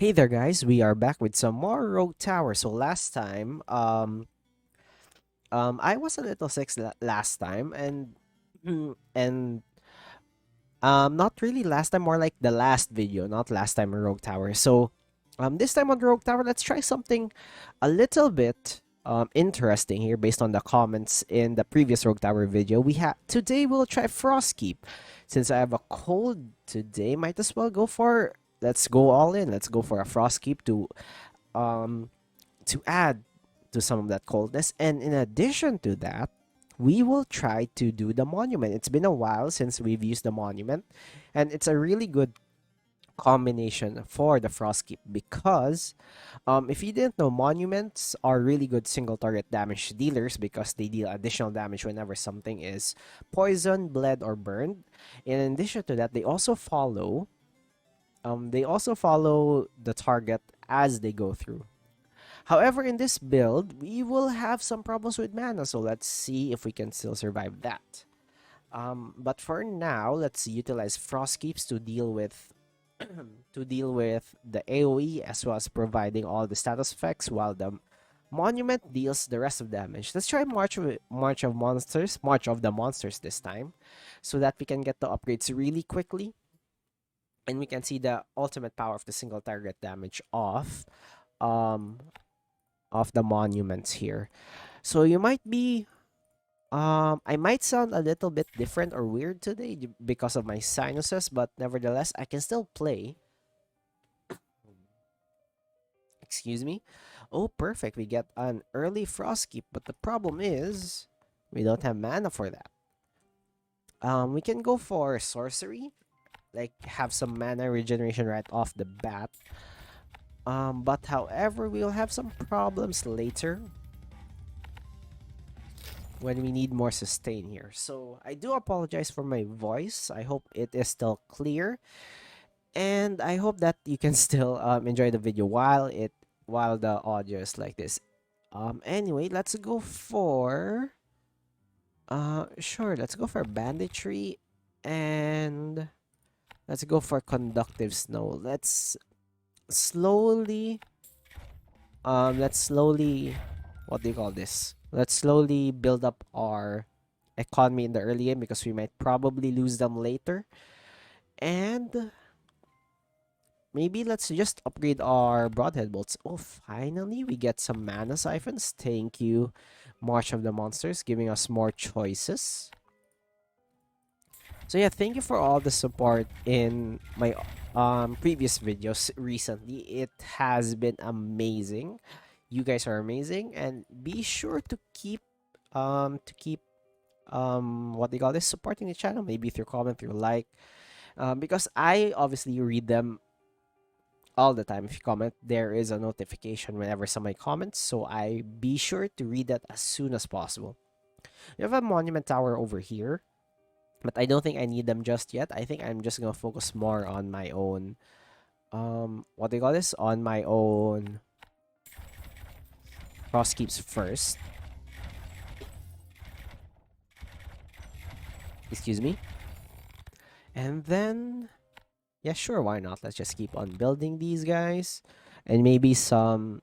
Hey there guys, we are back with some more Rogue Tower. So last time, I was a little sick last time and and not really last time, more like the last video, not last time in Rogue Tower. So this time on Rogue Tower, let's try something a little bit interesting here based on the comments in the previous Rogue Tower video. Today we'll try Frostkeep. Since I have a cold today, might as well go for let's go all in. Let's go for a Frostkeep um to add to some of that coldness. And in addition to that, we will try to do the monument. It's been a while since we've used the monument, and it's a really good combination for the Frostkeep because if you didn't know, monuments are really good single target damage dealers because they deal additional damage whenever something is poisoned, bled, or burned. In addition to that, they also follow the target as they go through. However, in this build, we will have some problems with mana, so let's see if we can still survive that. But for now, let's utilize Frostkeeps to deal with the AoE as well as providing all the status effects, while the Monument deals the rest of damage. Let's try March of the Monsters this time, so that we can get the upgrades really quickly, and we can see the ultimate power of the single target damage um of the monuments here. So you might be I might sound a little bit different or weird today because of my sinuses, but nevertheless I can still play. Excuse me. Oh, perfect. We get an early Frostkeep, but the problem is we don't have mana for that. We can go for sorcery, like have some mana regeneration right off the bat. But however, we'll have some problems later when we need more sustain here. So I do apologize for my voice. I hope it is still clear, and I hope that you can still enjoy the video while the audio is like this. Anyway, let's go for sure, let's go for banditry, and let's go for conductive snow. Slowly let's slowly what do you call this? Let's slowly build up our economy in the early game because we might probably lose them later. And maybe let's just upgrade our broadhead bolts. Oh, finally we get some mana siphons. Thank you, March of the Monsters, giving us more choices. So yeah, thank you for all the support in my previous videos recently. It has been amazing. You guys are amazing, and be sure to keep what do you call this, supporting the channel, maybe through comment, through like, because I obviously read them all the time. If you comment, there is a notification whenever somebody comments, so I be sure to read that as soon as possible. We have a monument tower over here, but I don't think I need them just yet. I think I'm just gonna focus more on my own what do you call this, on my own Frostkeeps first. Excuse me. And then yeah, sure, why not? Let's just keep on building these guys. And maybe some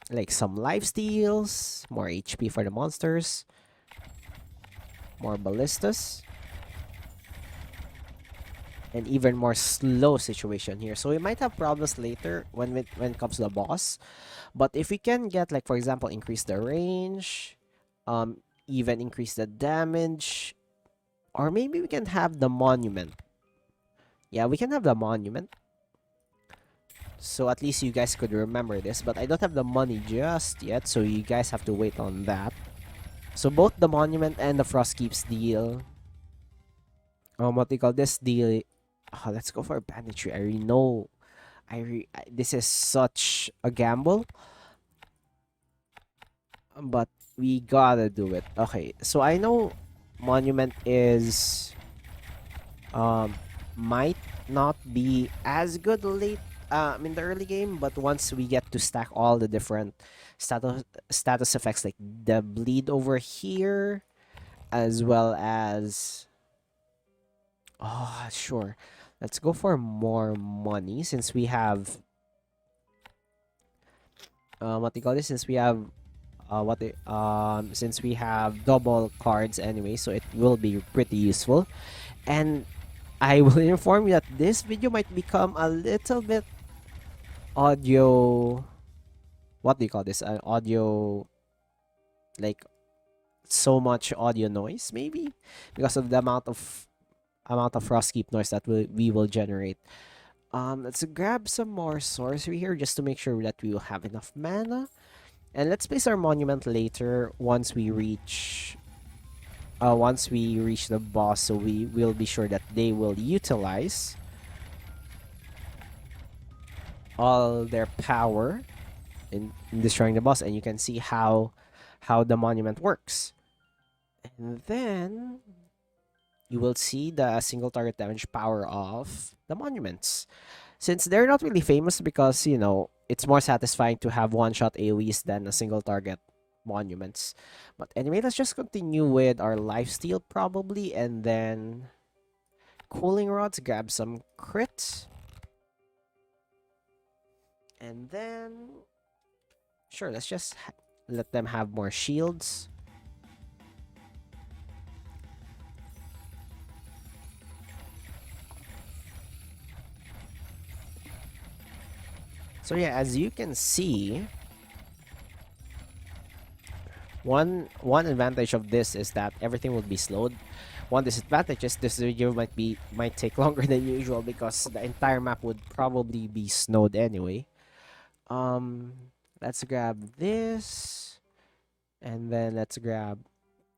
life steals, more HP for the monsters, more ballistas, and even more slow situation here. So we might have problems later when it comes to the boss. But if we can get, like, for example, increase the range, even increase the damage, or maybe we can have the monument. Yeah, we can have the monument. So at least you guys could remember this, but I don't have the money just yet, so you guys have to wait on that. So both the monument and the Frostkeeps deal. What do you call this deal? Let's go for banditry. I already know. This is such a gamble, but we gotta do it. Okay, so I know monument is might not be as good late in the early game, but once we get to stack all the different status effects, like the bleed over here, as well as sure, Let's go for more money since we have what do you call this? Since we have since we have double cards anyway, so it will be pretty useful. And I will inform you that this video might become a little bit audio. What do you call this? Audio, like so much audio noise, maybe because of the amount of frost keep noise that we will generate. Let's grab some more sorcery here just to make sure that we will have enough mana. And let's place our monument later once we reach the boss, so we will be sure that they will utilize all their power in destroying the boss, and you can see how the monument works. And then you will see the single target damage power of the monuments. Since they're not really famous because, you know, it's more satisfying to have one-shot AoEs than a single target monuments. But anyway, let's just continue with our lifesteal probably, and then cooling rods, grab some crits. And then sure, let's just let them have more shields. So yeah, as you can see, one advantage of this is that everything will be slowed. One disadvantage is this video might take longer than usual because the entire map would probably be snowed anyway. Let's grab this, and then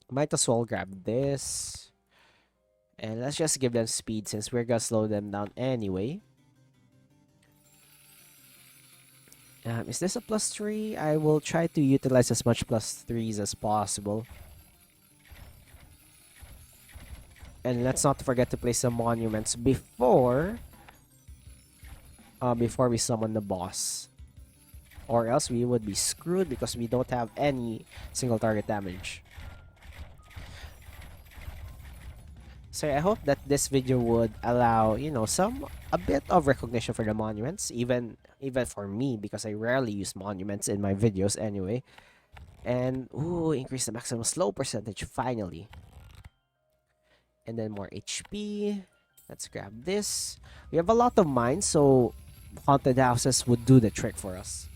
might as well grab this, and let's just give them speed since we're gonna slow them down anyway. Is this a +3? I will try to utilize as much +3s as possible. And let's not forget to place some monuments before we summon the boss. Or else we would be screwed because we don't have any single target damage. So I hope that this video would allow, you know, a bit of recognition for the monuments, even for me, because I rarely use monuments in my videos anyway. And ooh, increase the maximum slow percentage finally. And then more HP. Let's grab this. We have a lot of mines, so haunted houses would do the trick for us.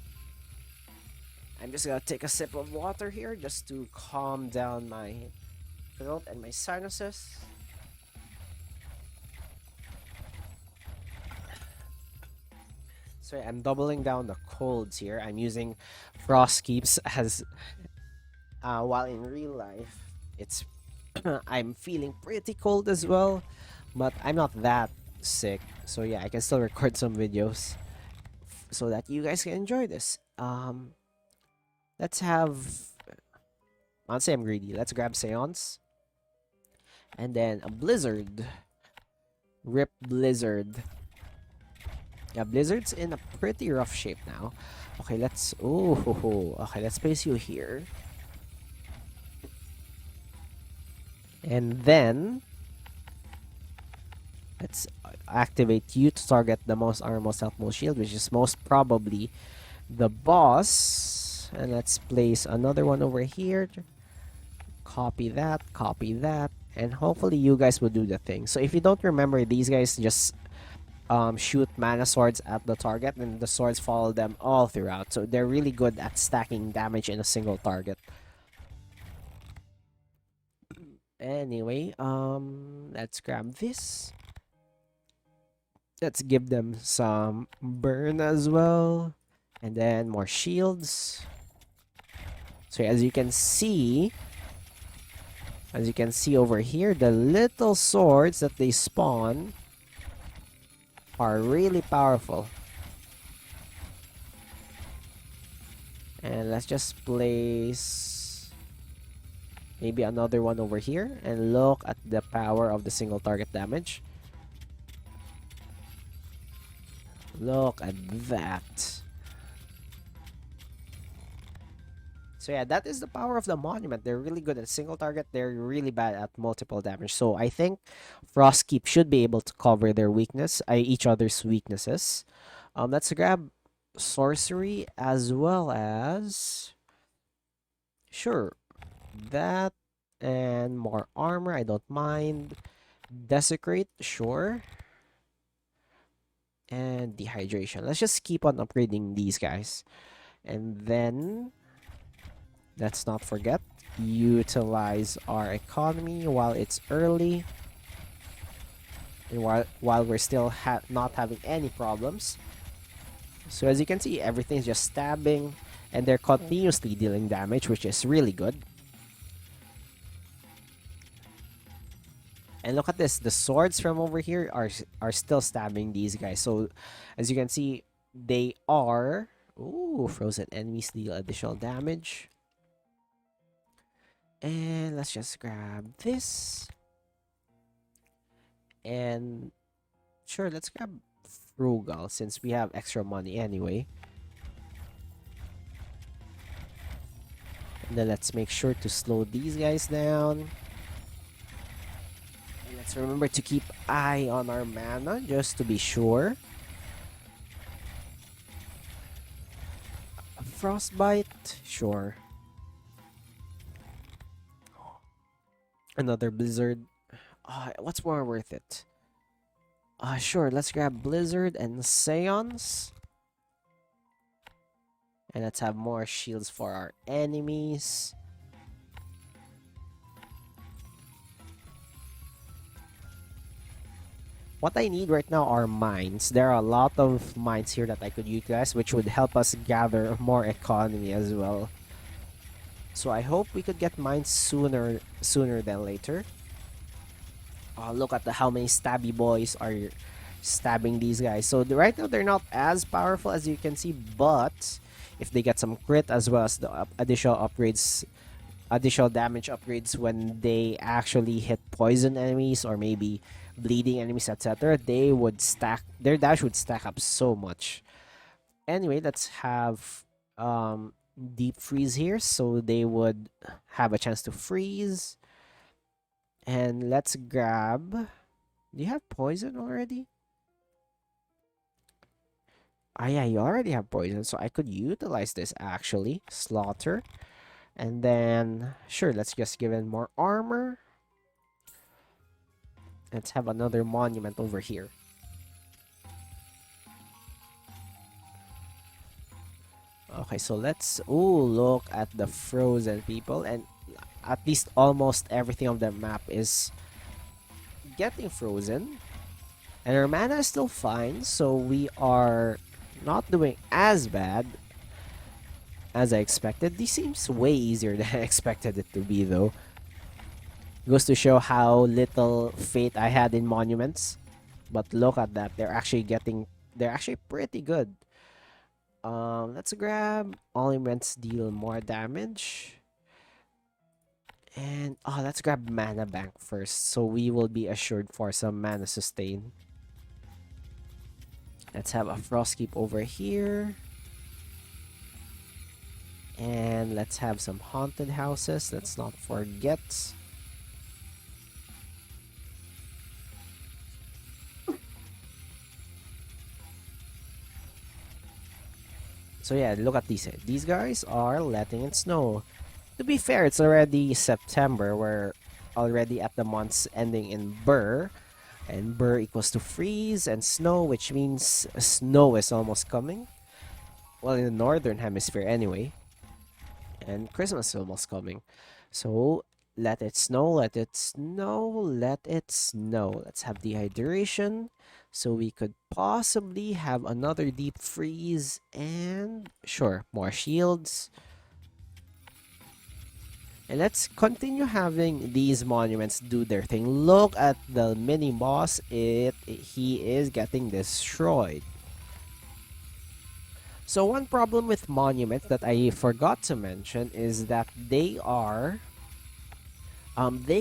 I'm just gonna take a sip of water here just to calm down my throat and my sinuses. So I'm doubling down the colds here. I'm using frost keeps as while in real life it's I'm feeling pretty cold as well, but I'm not that sick. So yeah, I can still record some videos so that you guys can enjoy this. Let's have, I'll say I'm greedy. Let's grab Seance. And then a Blizzard. Rip Blizzard. Yeah, Blizzard's in a pretty rough shape now. Okay, let's place you here. And then let's activate you to target the most armor, most health, most shield, which is most probably the boss. And let's place another one over here. Copy that, and hopefully you guys will do the thing. So if you don't remember, these guys just shoot mana swords at the target, and the swords follow them all throughout. So they're really good at stacking damage in a single target. Anyway, let's grab this. Let's give them some burn as well, and then more shields. So as you can see over here, the little swords that they spawn are really powerful. And let's just place maybe another one over here and look at the power of the single target damage. Look at that. So yeah, that is the power of the monument. They're really good at single target. They're really bad at multiple damage. So I think Frostkeep should be able to cover their each other's weaknesses. Let's grab sorcery as well as sure that and more armor. I don't mind. Desecrate, sure. And dehydration. Let's just keep on upgrading these guys. And then let's not forget, utilize our economy while it's early. And while we're still not having any problems. So as you can see, everything's just stabbing. And they're continuously dealing damage, which is really good. And look at this. The swords from over here are still stabbing these guys. So as you can see, they are... Ooh, frozen enemies deal additional damage. And let's just grab this. And sure, let's grab Frugal since we have extra money anyway. And then let's make sure to slow these guys down. And let's remember to keep eye on our mana just to be sure. A frostbite, sure. Another blizzard. What's more worth it? Sure, let's grab blizzard and seance. And let's have more shields for our enemies. What I need right now are mines. There are a lot of mines here that I could utilize, which would help us gather more economy as well. So I hope we could get mines sooner than later. Look at how many stabby boys are stabbing these guys. So right now they're not as powerful as you can see, but if they get some crit as well as the additional upgrades, additional damage upgrades when they actually hit poison enemies or maybe bleeding enemies, etc., they would stack, their dash would stack up so much. Anyway, let's have deep freeze here so they would have a chance to freeze. And let's grab... Do you have poison already? Yeah, you already have poison, so I could utilize this actually. Slaughter. And then, sure, let's just give it more armor. Let's have another monument over here. Okay, so let's... Ooh, look at the frozen people. And at least almost everything on the map is getting frozen. And our mana is still fine, so we are not doing as bad as I expected. This seems way easier than I expected it to be, though. Goes to show how little faith I had in monuments. But look at that. They're actually pretty good. Let's grab all events deal more damage. And let's grab mana bank first, so we will be assured for some mana sustain. Let's have a Frostkeep over here. And let's have some haunted houses. Let's not forget. So yeah, look at these. These guys are letting it snow. To be fair, it's already September. We're already at the month's ending in Burr. And Burr equals to freeze and snow, which means snow is almost coming. Well, in the northern hemisphere anyway. And Christmas is almost coming. So, let it snow, let it snow, let it snow. Let's have dehydration. So we could possibly have another deep freeze. And, sure, more shields. And let's continue having these monuments do their thing. Look at the mini boss. He is getting destroyed. So one problem with monuments that I forgot to mention is that they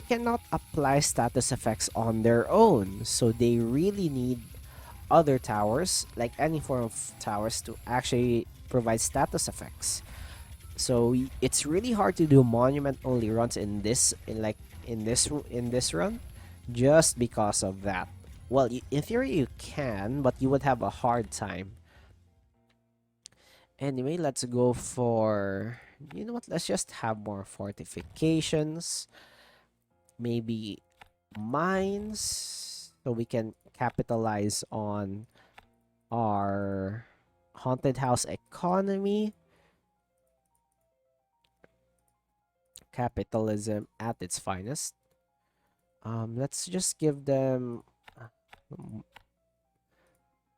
cannot apply status effects on their own. So they really need other towers, like any form of towers, to actually provide status effects. So it's really hard to do monument only runs in this run, just because of that. Well, in theory you can, but you would have a hard time. Anyway, let's go for, you know what? Let's just have more fortifications, maybe mines, so we can capitalize on our haunted house economy. Capitalism at its finest. Let's just give them m-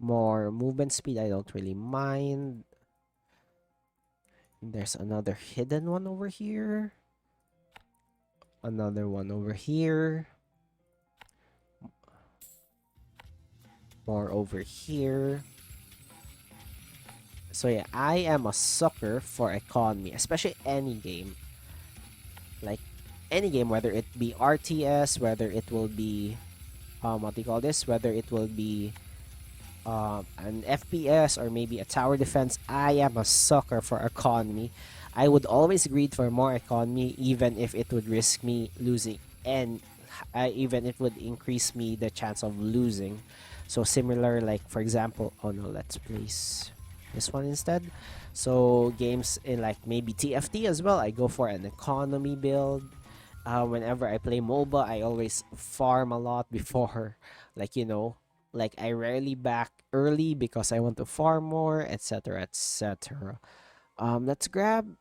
more movement speed. I don't really mind. There's another hidden one over here. Another one over here. More over here. So yeah, I am a sucker for economy, especially any game. Like any game, whether it be RTS, whether it will be what do you call this? Whether it will be an FPS or maybe a tower defense, I am a sucker for economy. I would always greed for more economy, even if it would risk me losing, and even it would increase me the chance of losing. So similar, like for example, oh no, let's place this one instead. So games in like maybe TFT as well, I go for an economy build. Whenever I play MOBA, I always farm a lot before, like like I rarely back early because I want to farm more, etc., etc. Let's grab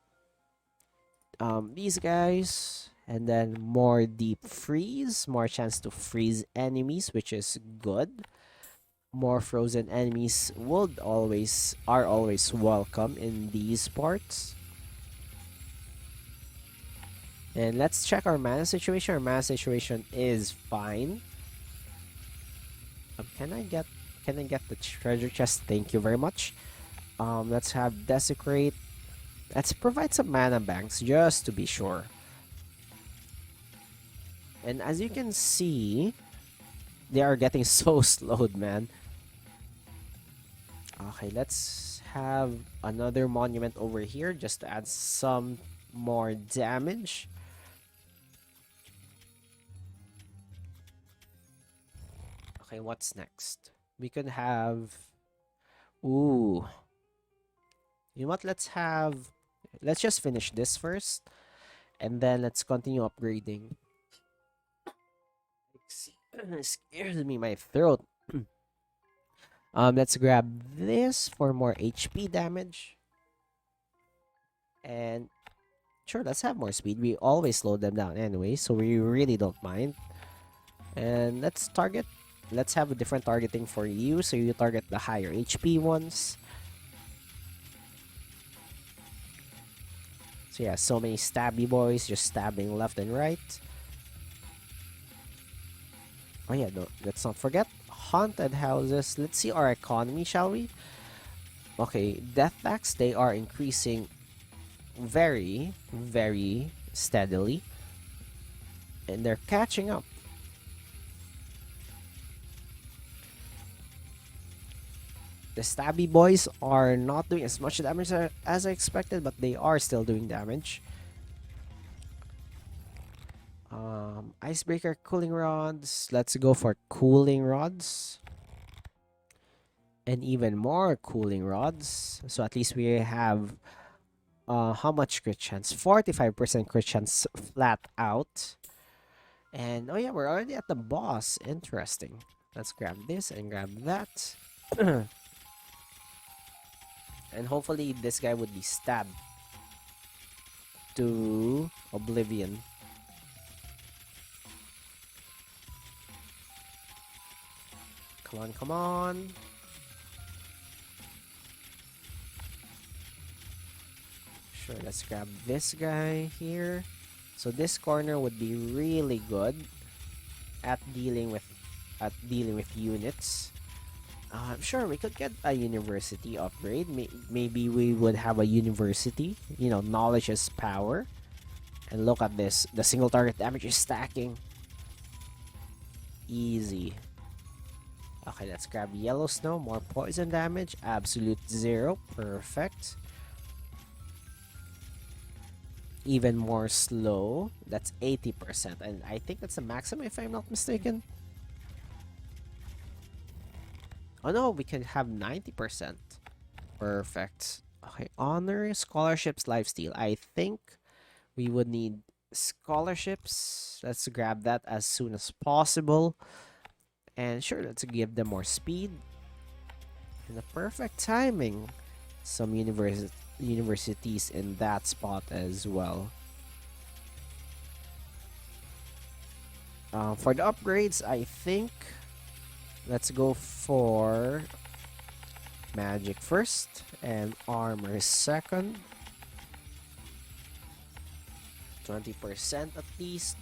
these guys, and then more deep freeze, more chance to freeze enemies, which is good. More frozen enemies are always welcome in these parts. And let's check our mana situation. Our mana situation is fine. Can I get the treasure chest? Thank you very much. Let's have desecrate. Let's provide some mana banks just to be sure. And as you can see, they are getting so slowed, man. Okay, let's have another monument over here just to add some more damage. Okay, what's next? We could have... Ooh. You know what? Let's just finish this first. And then let's continue upgrading. Excuse me, my throat. Let's grab this for more HP damage. And sure, let's have more speed. We always slow them down anyway, so we really don't mind. And let's have a different targeting for you, so you target the higher HP ones. So yeah, so many stabby boys just stabbing left and right. Oh yeah, no, let's not forget haunted houses. Let's see our economy, shall we? Okay, death tax, they are increasing very, very steadily. And they're catching up. The stabby boys are not doing as much damage as I expected, but they are still doing damage. Icebreaker, cooling rods. Let's go for cooling rods. And even more cooling rods. So at least we have how much crit chance? 45% crit chance flat out. And oh yeah, we're already at the boss. Interesting. Let's grab this and grab that. And hopefully this guy would be stabbed to oblivion. Come on, come on. Sure, let's grab this guy here. So this corner would be really good at dealing with units. I'm sure we could get a university upgrade. Maybe we would have a university. You know, knowledge is power. And look at this. The single target damage is stacking. Easy. Okay, let's grab yellow snow. More poison damage. Absolute zero. Perfect. even more slow. That's 80%, and I think that's the maximum if I'm not mistaken. Oh no, we can have 90%. Perfect. Okay, honor, scholarships, lifesteal. I think we would need scholarships. Let's grab that as soon as possible. And sure, let's give them more speed. And the perfect timing. Some universities in that spot as well. For the upgrades, I think let's go for magic first and armor second. 20% at least.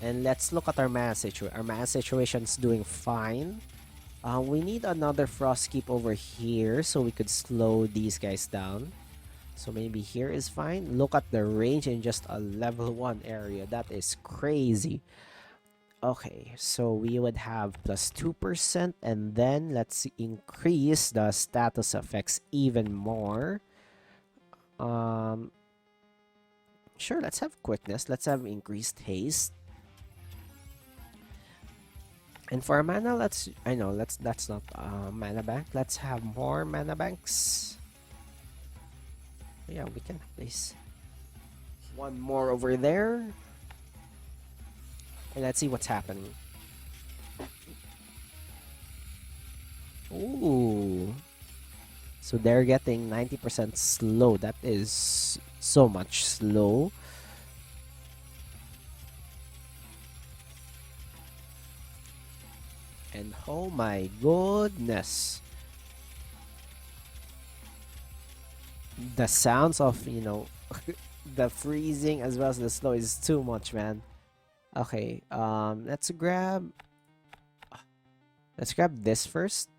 And let's look at our mana situation. Our mana situation's doing fine. We need another frost keep over here so we could slow these guys down. So maybe here is fine. Look at the range in just a level 1 area. That is crazy. Okay, so we would have plus 2%, and then let's increase the status effects even more. Sure, let's have quickness. Let's have increased haste. And for mana, that's not mana bank. Let's have more mana banks. Yeah, we can place one more over there. And let's see what's happening. Ooh. So they're getting 90% slow. That is so much slow. And oh my goodness. The sounds of, the freezing as well as the slow is too much, man. Okay, let's grab this first.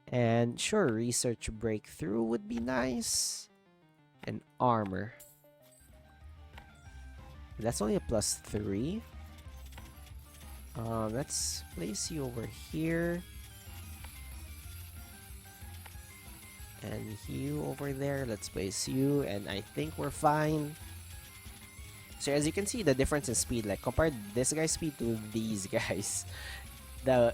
And sure, research breakthrough would be nice. And armor. That's only a +3. Let's place you over here. And you over there. Let's place you. And I think we're fine. So as you can see, the difference in speed, like compare this guy's speed to these guys. The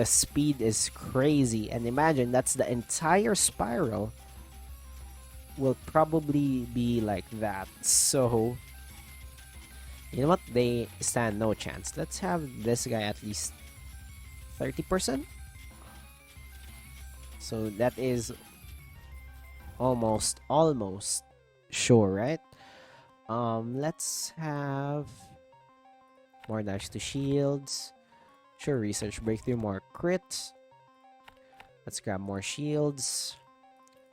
speed is crazy. And imagine that's the entire spiral will probably be like that. So you know what? They stand no chance. Let's have this guy at least 30%. So that is almost sure, right? Let's have more dash to shields. Sure, research breakthrough, more crits. Let's grab more shields.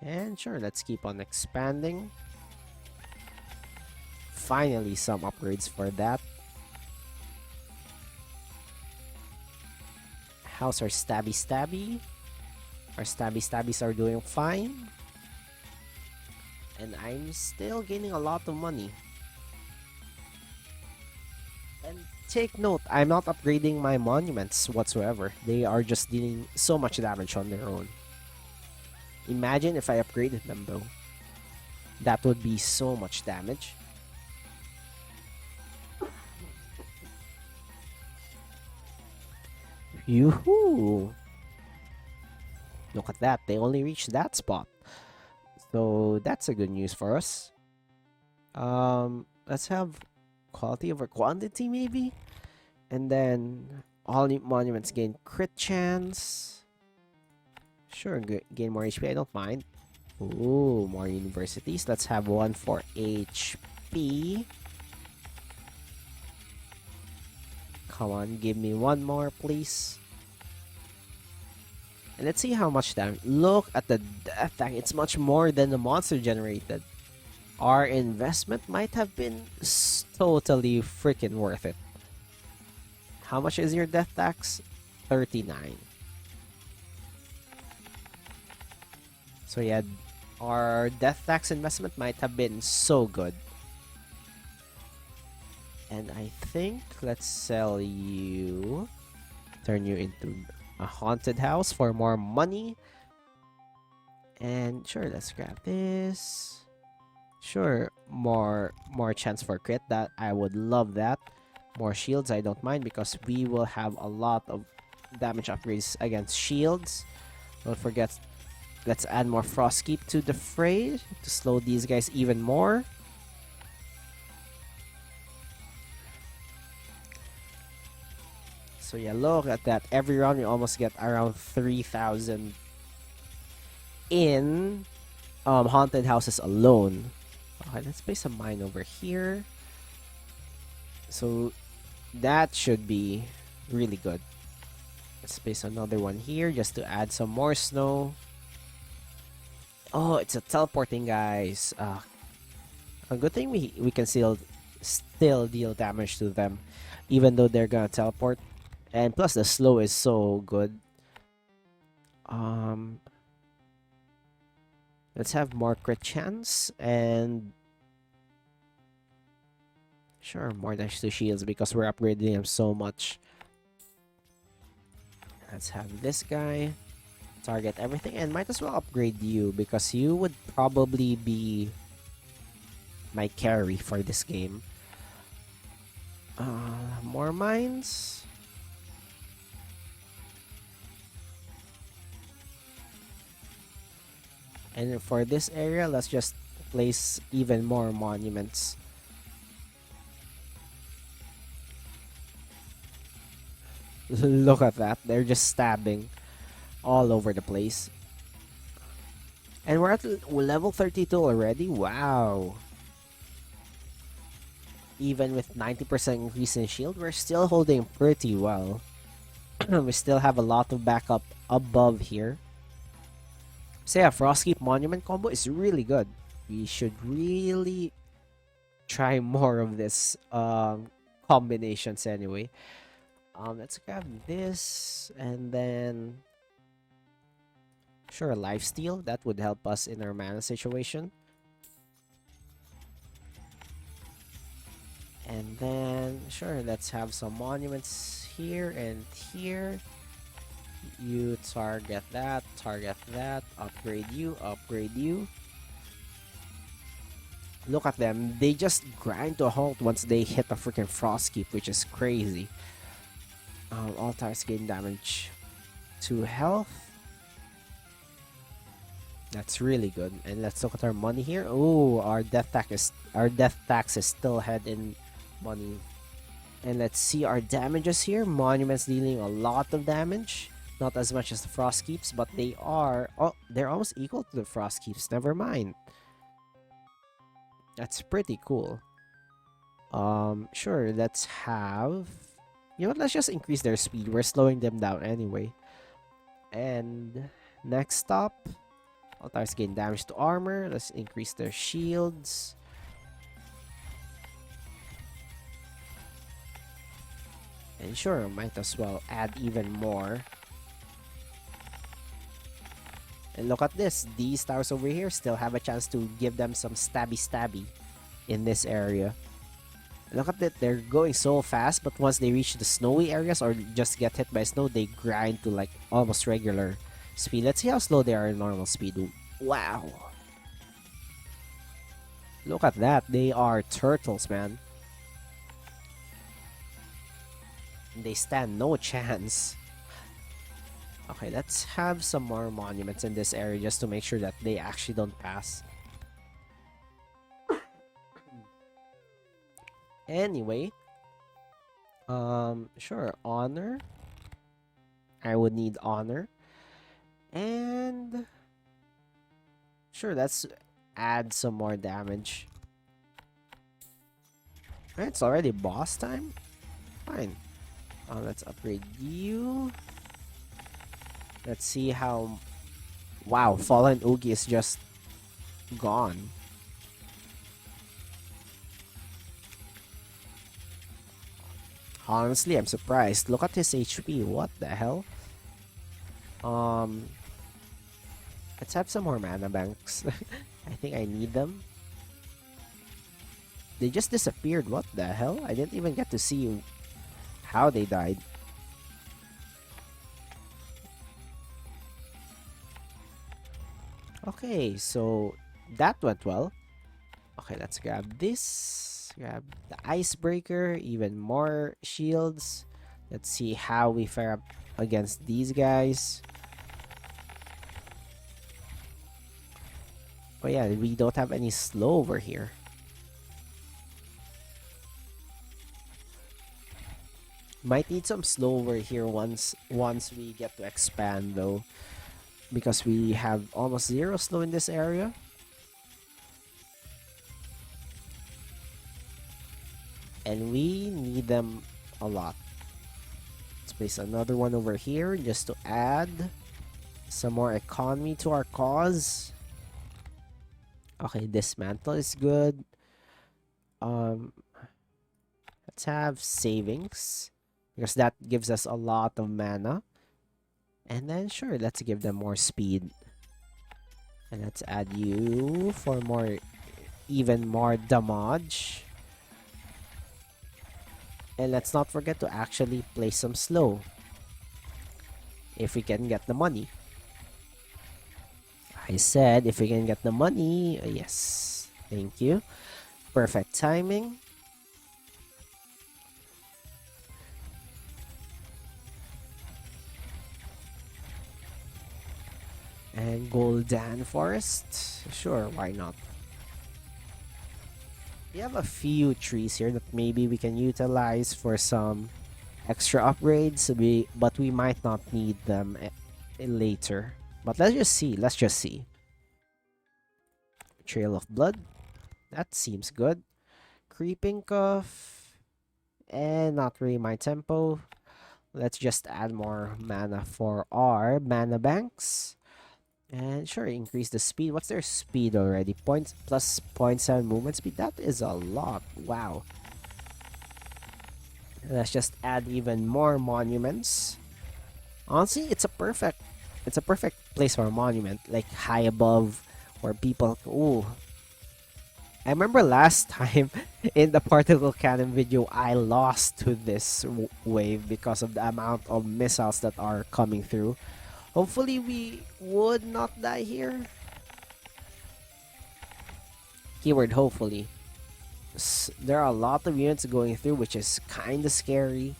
And sure, let's keep on expanding. Finally, some upgrades for that. How's our stabby? Our stabbies are doing fine. And I'm still gaining a lot of money. And take note, I'm not upgrading my monuments whatsoever. They are just dealing so much damage on their own. Imagine if I upgraded them though. That would be so much damage. Yoo-hoo! Look at that, they only reached that spot. So that's a good news for us. Let's have quality over quantity maybe. And then all monuments gain crit chance. Sure, gain more HP, I don't mind. Ooh, more universities. Let's have one for HP. Come on, give me one more, please. And let's see how much damage. Look at the death tank. It's much more than the monster generated. Our investment might have been totally freaking worth it. How much is your death tax? 39. So yeah, our death tax investment might have been so good. And I think let's sell you. Turn you into a haunted house for more money. And sure, let's grab this. Sure, more chance for crit. That I would love that. More shields, I don't mind because we will have a lot of damage upgrades against shields. Don't forget, let's add more frost keep to the fray to slow these guys even more. So yeah, look at that. Every round you almost get around 3,000 in haunted houses alone. Okay, let's place a mine over here. So that should be really good. Let's place another one here just to add some more snow. Oh, it's a teleporting, guys. A good thing we can still deal damage to them, even though they're gonna teleport. And plus the slow is so good. Let's have more crit chance and sure, more dash to shields because we're upgrading them so much. Let's have this guy target everything and might as well upgrade you because you would probably be my carry for this game. More mines. And for this area, let's just place even more monuments. Look at that. They're just stabbing all over the place. And we're at level 32 already. Wow. Even with 90% increase in shield, we're still holding pretty well. We still have a lot of backup above here. So yeah, Frostkeep Monument combo is really good. We should really try more of this combinations anyway. Let's grab this and then sure, lifesteal. That would help us in our mana situation. And then sure, let's have some monuments here and here. You target that, upgrade you, upgrade you. Look at them. They just grind to a halt once they hit a freaking frost keep, which is crazy. All targets gain damage to health. That's really good. And let's look at our money here. Oh, our death tax is still ahead in money. And let's see our damages here. Monuments dealing a lot of damage. Not as much as the frost keeps, but they are they're almost equal to the frost keeps. Never mind. That's pretty cool. Sure, let's have, you know what, let's just increase their speed. We're slowing them down anyway. And next stop, altars gain damage to armor. Let's increase their shields. And sure, might as well add even more. And look at this. These towers over here still have a chance to give them some stabby in this area. Look at that. They're going so fast, but once they reach the snowy areas or just get hit by snow, they grind to like almost regular speed. Let's see how slow they are in normal speed. Wow. Look at that. They are turtles, man. They stand no chance. Okay, let's have some more monuments in this area just to make sure that they actually don't pass. Anyway, sure, honor. I would need honor. And sure, let's add some more damage. Alright, it's already boss time. Fine. Let's upgrade you. Let's see how... Wow, Fallen Oogie is just gone. Honestly, I'm surprised. Look at his HP. What the hell? Let's have some more mana banks. I think I need them. They just disappeared. What the hell? I didn't even get to see how they died. Okay, so that went well. Okay, let's grab this. Grab the icebreaker, even more shields. Let's see how we fare up against these guys. Oh yeah, we don't have any slow over here. Might need some slow over here once we get to expand though, because we have almost zero slow in this area. And we need them a lot. Let's place another one over here just to add some more economy to our cause. Okay, dismantle is good. Um, let's have savings because that gives us a lot of mana. And then sure, let's give them more speed. And let's add you for more, even more damage. And let's not forget to actually play some slow if we can get the money. I said if we can get the money, yes. Thank you. Perfect timing. And Golden Forest. Sure, why not? We have a few trees here that maybe we can utilize for some extra upgrades, but we might not need them later. But let's just see. Let's just see. Trail of Blood. That seems good. Creeping Cough. And not really my tempo. Let's just add more mana for our mana banks. And sure, increase the speed. What's their speed already? Points plus 0.7 movement speed. That is a lot. Wow. Let's just add even more monuments. Honestly, it's a perfect place for a monument, like high above where people. Ooh, I remember last time in the particle cannon video, I lost to this wave because of the amount of missiles that are coming through. Hopefully, we would not die here. Keyword hopefully. There are a lot of units going through, which is kind of scary.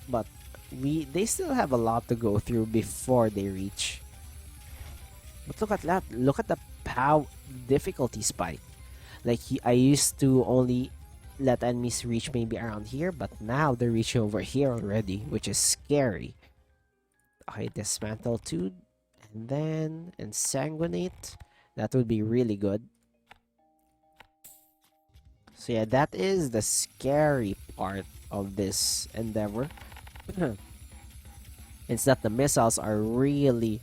But they still have a lot to go through before they reach. But look at that. Look at the power difficulty spike. Like I used to only let enemies reach maybe around here, but now they're reaching over here already, which is scary. Okay, dismantle two, and then ensanguinate. That would be really good. So yeah, that is the scary part of this endeavor. It's that the missiles are really,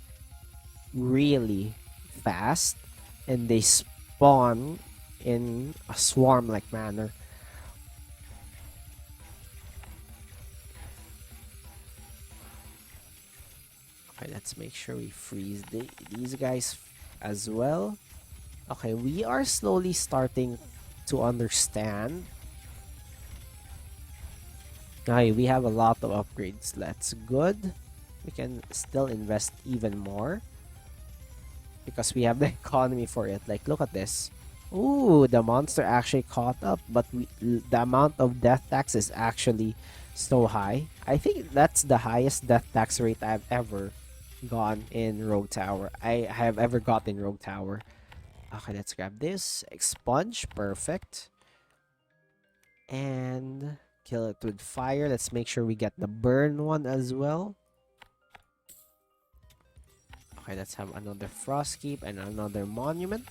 really fast, and they spawn in a swarm-like manner. Okay, let's make sure we freeze these guys as well. Okay, we are slowly starting to understand. Okay, we have a lot of upgrades. That's good. We can still invest even more because we have the economy for it. Like, look at this. Ooh, the monster actually caught up, but the amount of death tax is actually so high. I think that's the highest death tax rate I've ever gone in Rogue Tower. I have ever got in Rogue Tower. Okay, let's grab this. Expunge, perfect. And kill it with fire. Let's make sure we get the burn one as well. Okay, let's have another Frostkeep and another monument.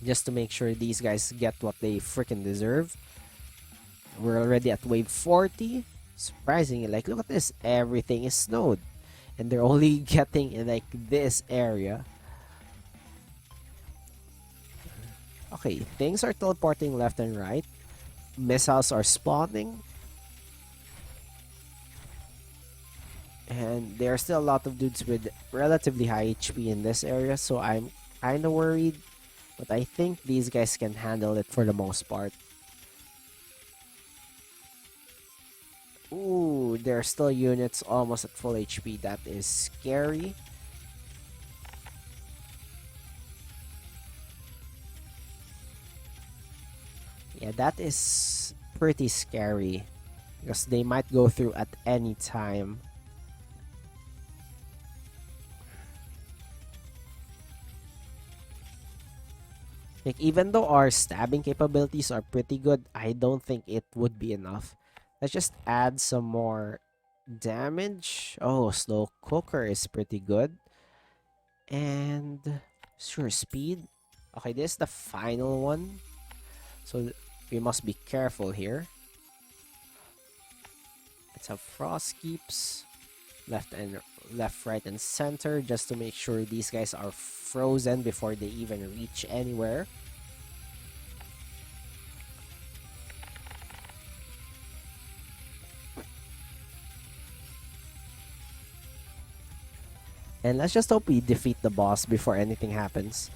Just to make sure these guys get what they freaking deserve. We're already at wave 40. Surprisingly, like, look at this. Everything is snowed. And they're only getting in, like, this area. Okay, things are teleporting left and right. Missiles are spawning. And there are still a lot of dudes with relatively high HP in this area, so I'm kind of worried. But I think these guys can handle it for the most part. Ooh, there are still units almost at full HP. That is scary. Yeah, that is pretty scary because they might go through at any time. Like, even though our stabbing capabilities are pretty good, I don't think it would be enough. Let's just add some more damage. Oh, slow cooker is pretty good. And sure, speed. Okay, this is the final one. So we must be careful here. Let's have frost keeps. Left, right, and center, just to make sure these guys are frozen before they even reach anywhere. And let's just hope we defeat the boss before anything happens.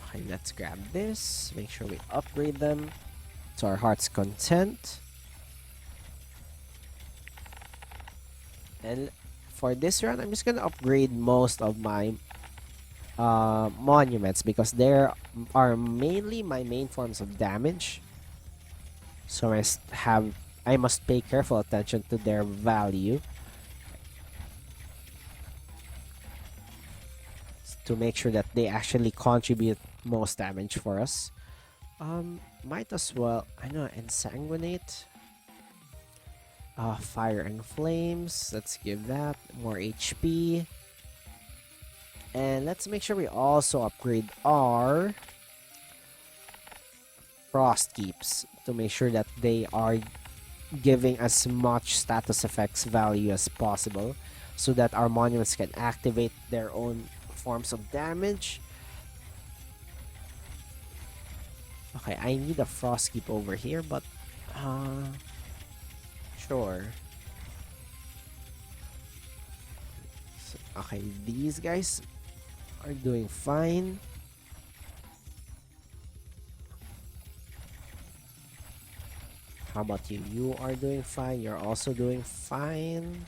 Okay, let's grab this. Make sure we upgrade them to our heart's content. And for this run, I'm just gonna upgrade most of my monuments because they are mainly my main forms of damage. So I must pay careful attention to their value to make sure that they actually contribute most damage for us. Might as well, I know, ensanguinate. Fire and flames. Let's give that more HP. And let's make sure we also upgrade our frost keeps to make sure that they are giving as much status effects value as possible so that our monuments can activate their own forms of damage. Okay, I need a frost keep over here, but sure. So, okay, these guys are doing fine. How about you? You are doing fine. You're also doing fine.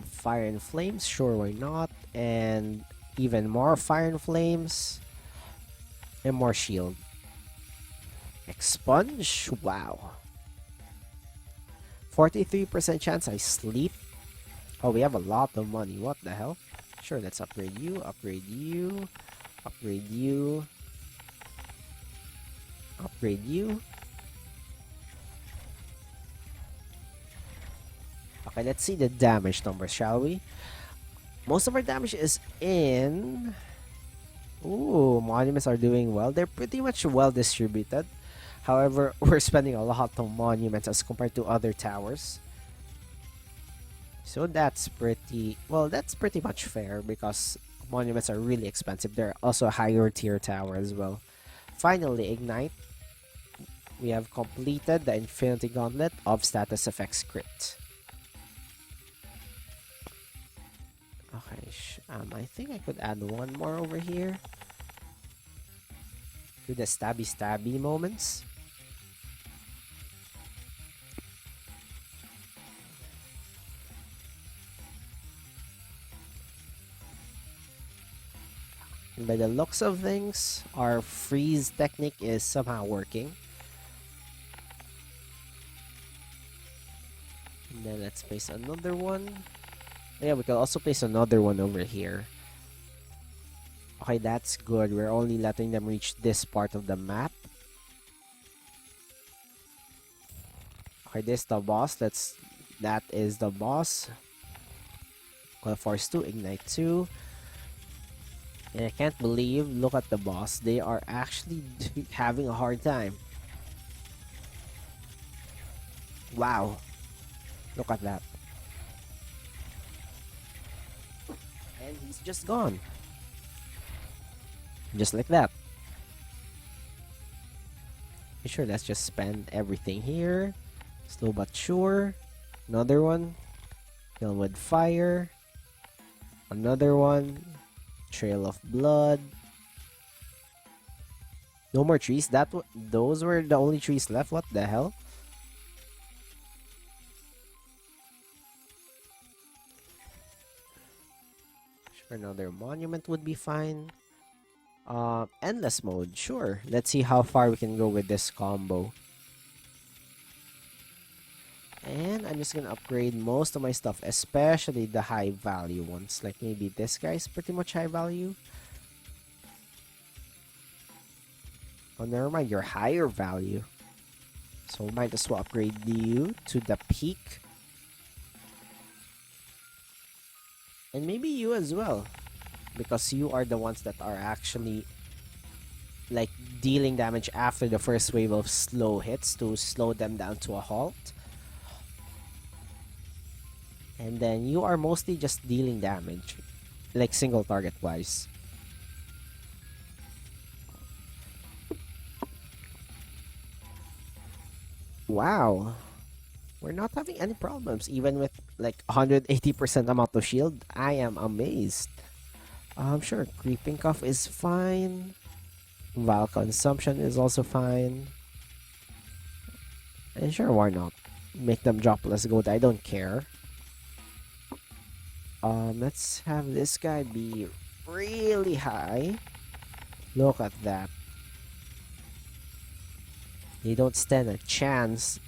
Fire and flames, sure, why not? And even more fire and flames. And more shield. Expunge? Wow. 43% chance I sleep. Oh, we have a lot of money. What the hell? Sure, let's upgrade you, upgrade you, upgrade you, upgrade you. Okay, let's see the damage numbers, shall we? Most of our damage is in... Ooh, monuments are doing well. They're pretty much well distributed. However, we're spending a lot on monuments as compared to other towers. So that's pretty... Well, that's pretty much fair because monuments are really expensive. They're also a higher tier tower as well. Finally, Ignite. We have completed the Infinity Gauntlet of Status Effects Crit. Okay, I think I could add one more over here. Do the stabby moments. And by the looks of things, our freeze technique is somehow working. And then let's place another one. Yeah, we can also place another one over here. Okay, that's good. We're only letting them reach this part of the map. Okay, this is the boss. That is the boss. Call Force 2, Ignite 2. And I can't believe, look at the boss. They are actually having a hard time. Wow. Look at that. And he's just gone. Just like that. Sure, let's just spend everything here. Slow but sure. Another one. Kill with fire. Another one. Trail of blood. No more trees. Those were the only trees left. What the hell? another monument would be fine. Endless mode, sure. Let's see how far we can go with this combo. And I'm just gonna upgrade most of my stuff, especially the high value ones. Like maybe this guy's pretty much high value. Oh, never mind, you're higher value. So might as well upgrade you to the peak. And maybe you as well. Because you are the ones that are actually like dealing damage after the first wave of slow hits to slow them down to a halt. And then you are mostly just dealing damage, like single target wise. Wow. We're not having any problems, even with like 180% amount of shield. I am amazed. Sure, Creeping Cough is fine. Val Consumption is also fine. And sure, why not? Make them drop less gold, I don't care. Let's have this guy be really high. Look at that. They don't stand a chance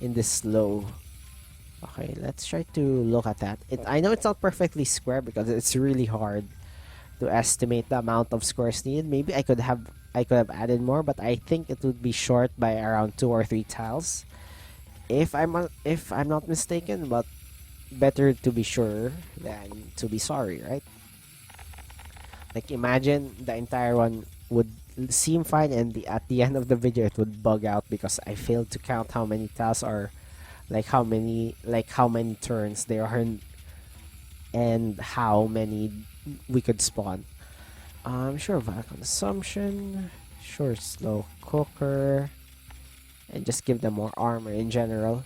in this slow. Okay, let's try to look at that. I know it's not perfectly square because it's really hard to estimate the amount of squares needed. Maybe I could have added more, but I think it would be short by around 2 or 3 tiles. If I'm not mistaken, but better to be sure than to be sorry, right? Like imagine the entire one would seem fine and at the end of the video it would bug out because I failed to count how many tiles are how many turns there are and how many we could spawn. Sure, Val Consumption, sure, Slow Cooker, and just give them more armor in general.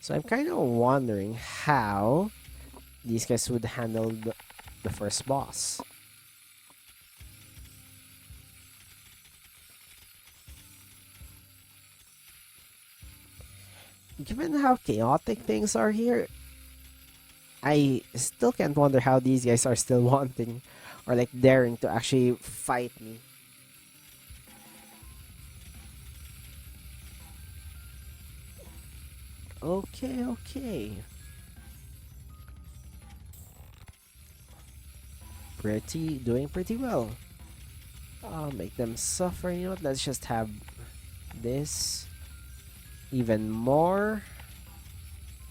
So I'm kind of wondering how these guys would handle the first boss. Given how chaotic things are here, I still can't wonder how these guys are still wanting or like daring to actually fight me. Okay. Doing pretty well. I'll make them suffer. You know what? Let's just have this even more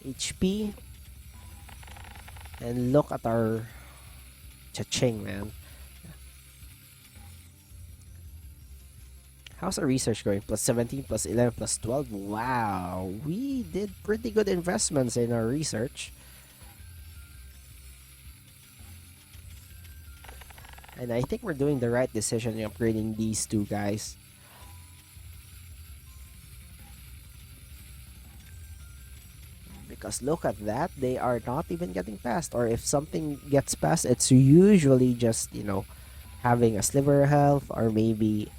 HP. And look at our cha-ching, man. How's our research going? Plus 17, plus 11, plus 12. Wow, we did pretty good investments in our research. And I think we're doing the right decision in upgrading these two guys. Because look at that, they are not even getting past. Or if something gets past, it's usually just, you know, having a sliver of health, or maybe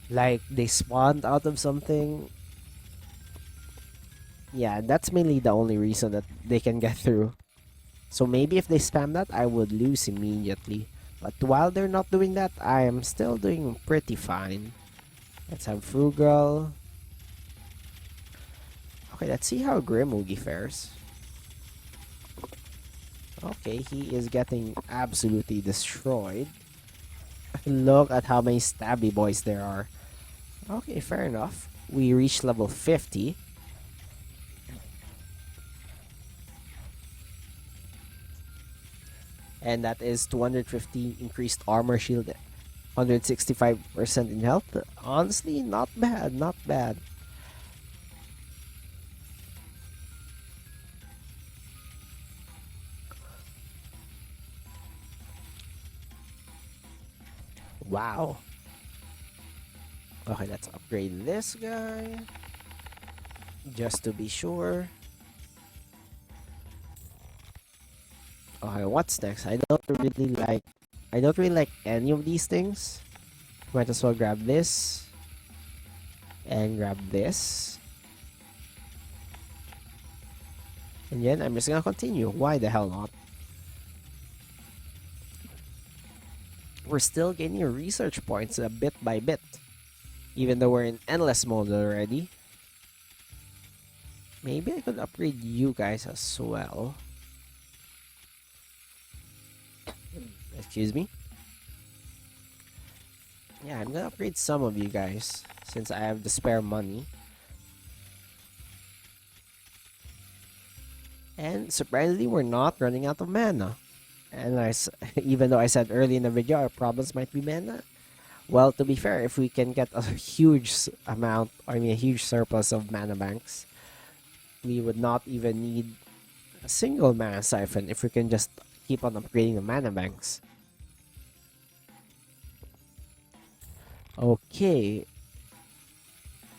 like they spawned out of something. Yeah, that's mainly the only reason that they can get through. So maybe if they spam that, I would lose immediately. But while they're not doing that, I am still doing pretty fine. Let's have Frugal. Okay, let's see how Grimoogie fares. Okay, he is getting absolutely destroyed. Look at how many stabby boys there are. Okay, fair enough. We reached level 50. And that is 250 increased armor shield, 165% in health. Honestly, not bad, not bad. Wow. Okay, let's upgrade this guy. Just to be sure. Okay, what's next? I don't really like any of these things. Might as well grab this. And grab this. And then I'm just gonna continue. Why the hell not? We're still gaining research points bit by bit. Even though we're in endless mode already. Maybe I could upgrade you guys as well. Excuse me. Yeah, I'm gonna upgrade some of you guys since I have the spare money. And surprisingly, we're not running out of mana. And even though I said early in the video our problems might be mana, well, to be fair, if we can get a huge amount, I mean a huge surplus of mana banks, we would not even need a single mana siphon if we can just keep on upgrading the mana banks. Okay.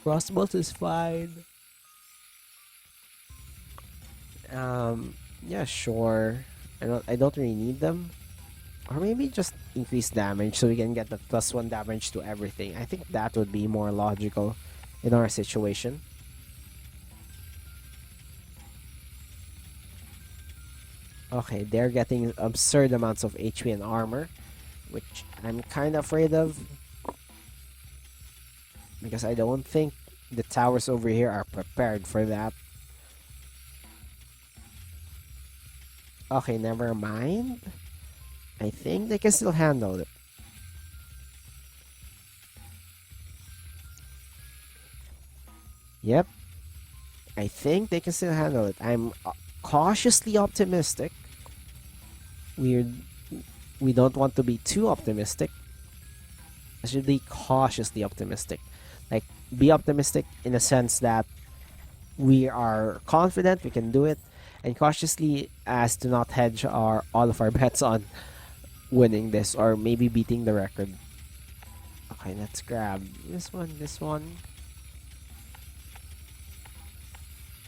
Crossbows is fine. Yeah, sure. I don't really need them. Or maybe just increase damage so we can get the +1 damage to everything. I think that would be more logical in our situation. Okay, they're getting absurd amounts of HP and armor, which I'm kind of afraid of. Because I don't think the towers over here are prepared for that. Okay, never mind. I think they can still handle it. Yep. I think they can still handle it. I'm cautiously optimistic. We don't want to be too optimistic. I should be cautiously optimistic. Like, be optimistic in a sense that we are confident we can do it, and cautiously as to not hedge all of our bets on winning this or maybe beating the record. Okay, let's grab this one,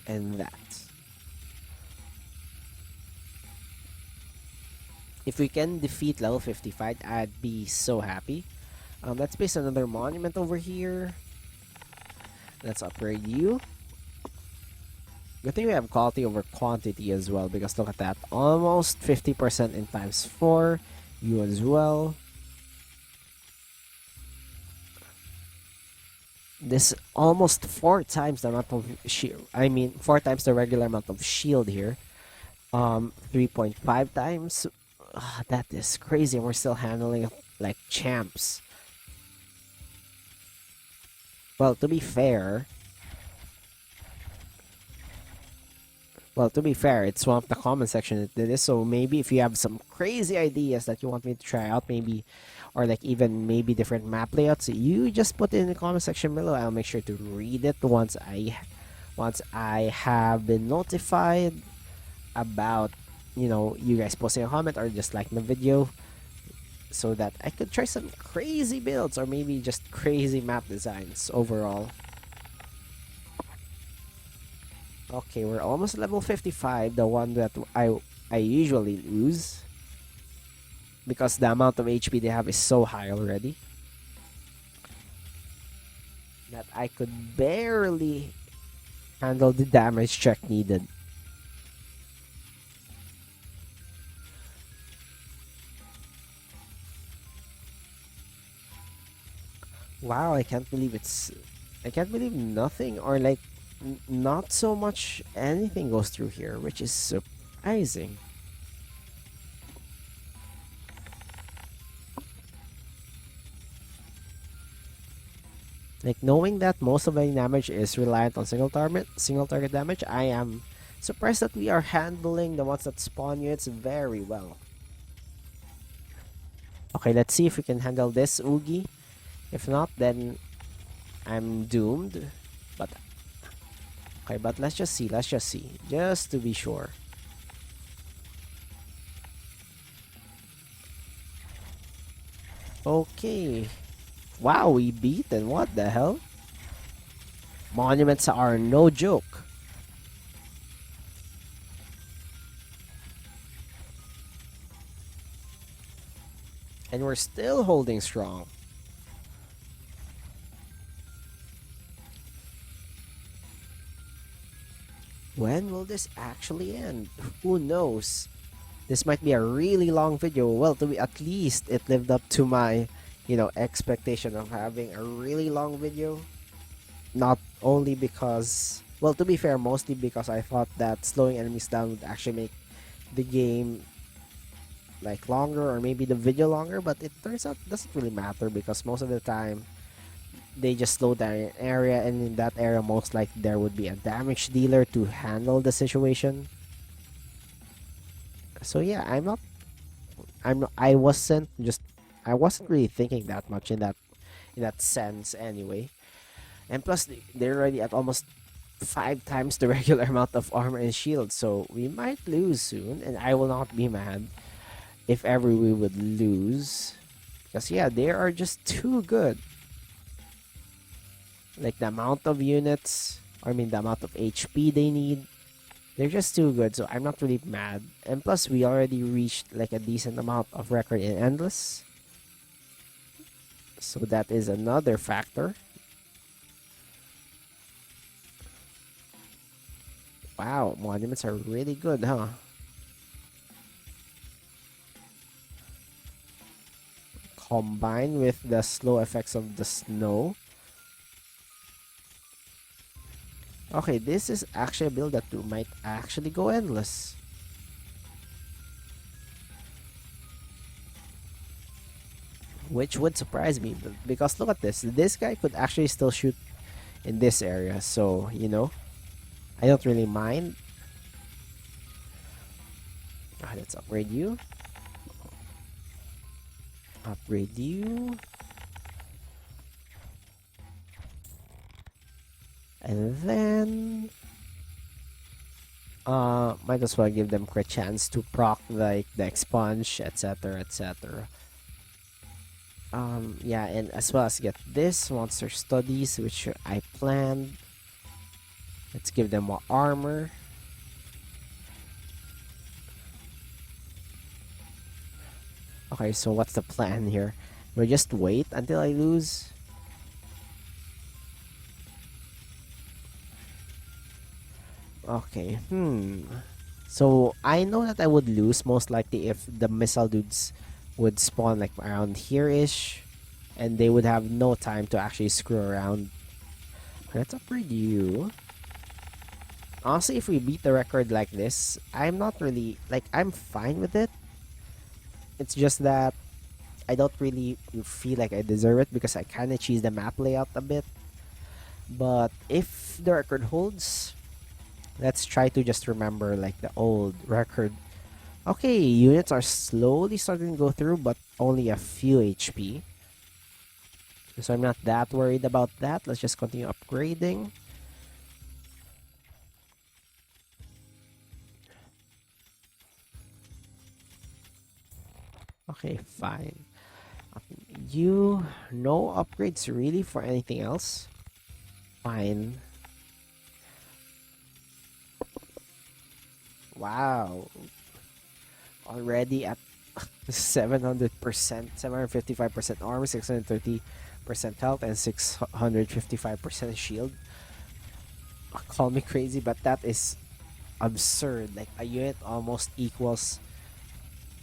and that. If we can defeat level 55, I'd be so happy. Let's place another monument over here. Let's upgrade you. Good thing we have quality over quantity as well, because look at that. Almost 50% in ×4. You as well. This almost 4 times the amount of shield. I mean, 4 times the regular amount of shield here. 3.5 times. That is crazy. We're still handling it like champs. Well, to be fair, it's one of the comment section that did this. So maybe if you have some crazy ideas that you want me to try out, maybe, or like even maybe different map layouts, you just put it in the comment section below. I'll make sure to read it once I have been notified about, you know, you guys posting a comment or just liking the video, so that I could try some crazy builds or maybe just crazy map designs overall. Okay, we're almost level 55, the one that I usually lose, because the amount of HP they have is so high already that I could barely handle the damage check needed. Wow, I can't believe nothing or like not so much anything goes through here, which is surprising. Like, knowing that most of my damage is reliant on single target damage, I am surprised that we are handling the ones that spawn units very well. Okay, let's see if we can handle this Oogie. If not, then I'm doomed. But okay, but let's just see, just to be sure. Okay. Wow, we beaten. What the hell? Monuments are no joke. And we're still holding strong. When will this actually end? Who knows? This might be a really long video. Well, to be at least it lived up to my, expectation of having a really long video. Not only because, well, to be fair, mostly because I thought that slowing enemies down would actually make the game like longer or maybe the video longer, but it turns out it doesn't really matter because most of the time they just slow down an area, and in that area most likely there would be a damage dealer to handle the situation. So yeah, I wasn't really thinking that much in that sense anyway. And plus they're already at almost 5 times the regular amount of armor and shield, so we might lose soon, and I will not be mad if ever we would lose, because yeah, they are just too good. Like the amount of units, the amount of HP they need, they're just too good, so I'm not really mad. And plus we already reached like a decent amount of record in endless, so that is another factor. Wow, monuments are really good, huh? Combined with the slow effects of the snow. Okay, this is actually a build that might actually go endless. Which would surprise me, because look at this. This guy could actually still shoot in this area, so, I don't really mind. Let's upgrade you. Upgrade you. And then might as well give them a chance to proc like the expunge, etc, etc. Yeah, and as well as get this monster studies, which I planned. Let's give them more armor. Okay, so what's the plan here? We just wait until I lose. Okay, so I know that I would lose most likely if the missile dudes would spawn like around here-ish, and they would have no time to actually screw around. Let's upgrade you. Honestly, if we beat the record like this, I'm not really, I'm fine with it. It's just that I don't really feel like I deserve it because I kind of cheese the map layout a bit. But if the record holds, let's try to just remember like the old record. Okay, units are slowly starting to go through, but only a few HP. So I'm not that worried about that. Let's just continue upgrading. Okay, fine. You, no upgrades really for anything else? Fine. Wow. Already at 700%, 755% armor, 630% health, and 655% shield. Call me crazy, but that is absurd. Like, a unit almost equals,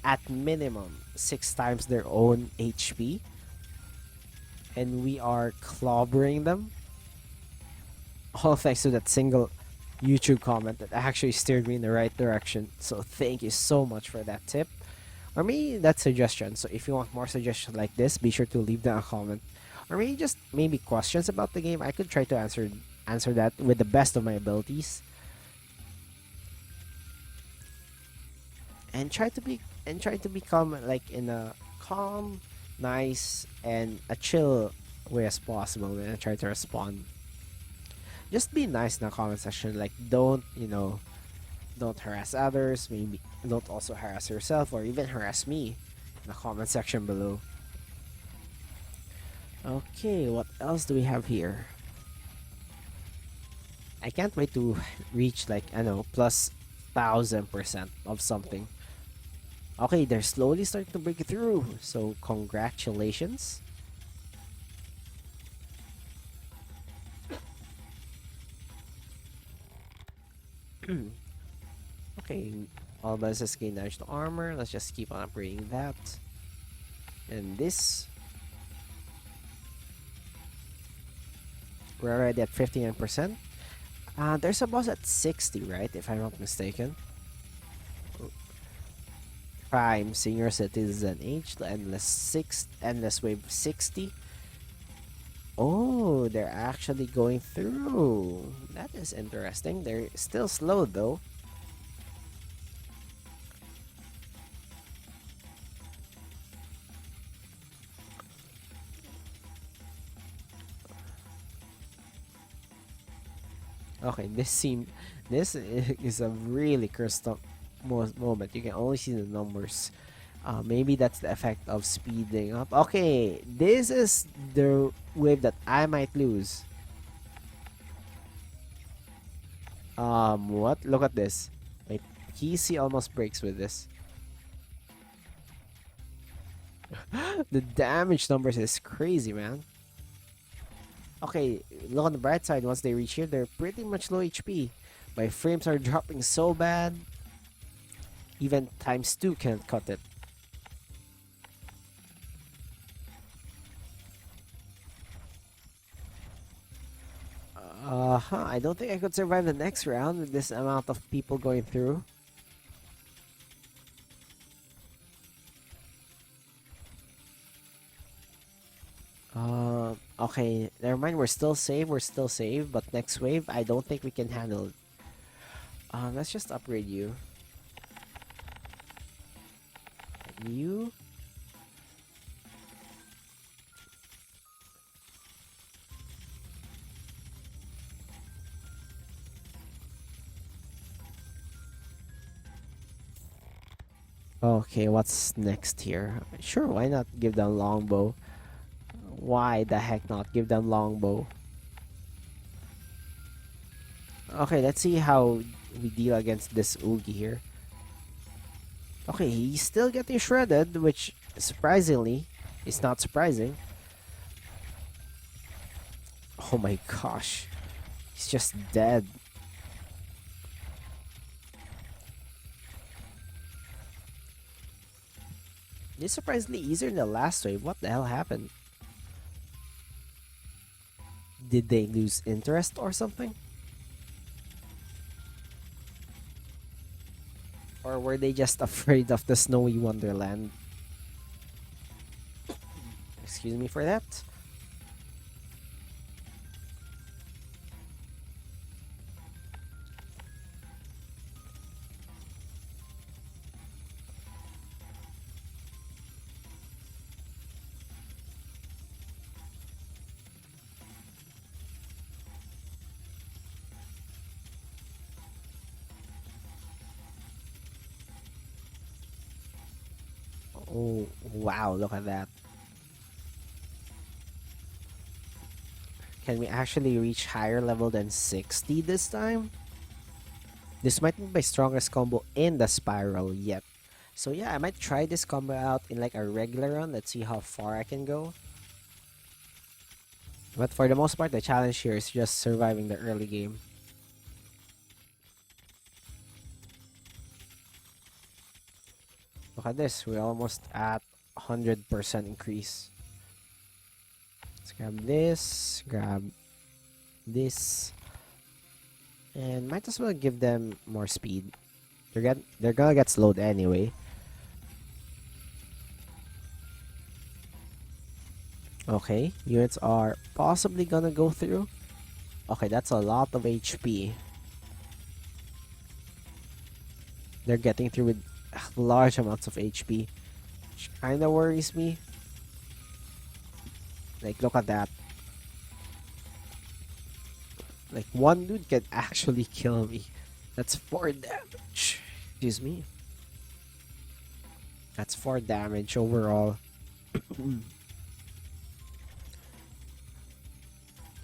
at minimum, 6 times their own HP. And we are clobbering them. All thanks to that single YouTube comment that actually steered me in the right direction. So thank you so much for that tip. Or maybe that suggestion. So if you want more suggestions like this, be sure to leave down a comment. Or maybe just maybe questions about the game. I could try to answer that with the best of my abilities. And try to become like in a calm, nice, and a chill way as possible when I try to respond. Just be nice in the comment section. Like, don't harass others. Maybe don't also harass yourself or even harass me in the comment section below. Okay, what else do we have here? I can't wait to reach like, I know, plus 1000% of something. Okay, they're slowly starting to break through. So congratulations. Okay, all buses gain damage to armor. Let's just keep on upgrading that. And this, we're already at 59%. There's a boss at 60, right? If I'm not mistaken. Prime senior citizen age, endless wave 60. Oh, they're actually going through. That is interesting. They're still slow though. Okay, this is a really cursed up moment. You can only see the numbers. Maybe that's the effect of speeding up. Okay, this is the wave that I might lose. What? Look at this. My PC almost breaks with this. The damage numbers is crazy, man. Okay, look on the bright side. Once they reach here, they're pretty much low HP. My frames are dropping so bad. Even times 2 can't cut it. I don't think I could survive the next round with this amount of people going through. Okay, never mind. We're still safe. We're still safe. But next wave, I don't think we can handle it. Let's just upgrade you. You. Okay, what's next here? Sure, why not give them longbow? Why the heck not give them longbow? Okay, let's see how we deal against this Oogie here. Okay, he's still getting shredded, which surprisingly is not surprising. Oh my gosh. He's just dead. This is surprisingly easier than the last wave. What the hell happened? Did they lose interest or something? Or were they just afraid of the snowy wonderland? Excuse me for that. Oh, wow, look at that. Can we actually reach higher level than 60 this time? This might be my strongest combo in the spiral yet. So yeah, I might try this combo out in like a regular run. Let's see how far I can go. But for the most part, the challenge here is just surviving the early game. Look at this, we're almost at 100% increase. Let's grab this, and might as well give them more speed. They're gonna get slowed anyway. Okay, units are possibly gonna go through. Okay, that's a lot of HP. They're getting through with large amounts of HP, which kinda worries me. Like, look at that. Like, one dude can actually kill me. That's 4 damage. Excuse me. That's 4 damage overall. And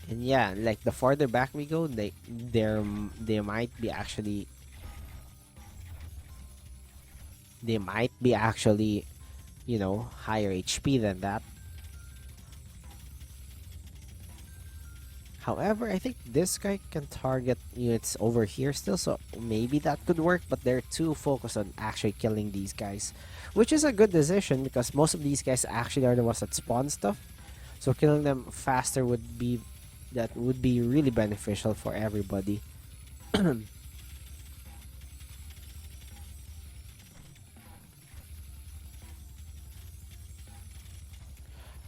yeah, like the farther back we go, they might be actually you know, higher HP than that. However, I think this guy can target units over here still, so maybe that could work, but they're too focused on actually killing these guys. Which is a good decision because most of these guys actually are the ones that spawn stuff. So killing them faster would be really beneficial for everybody.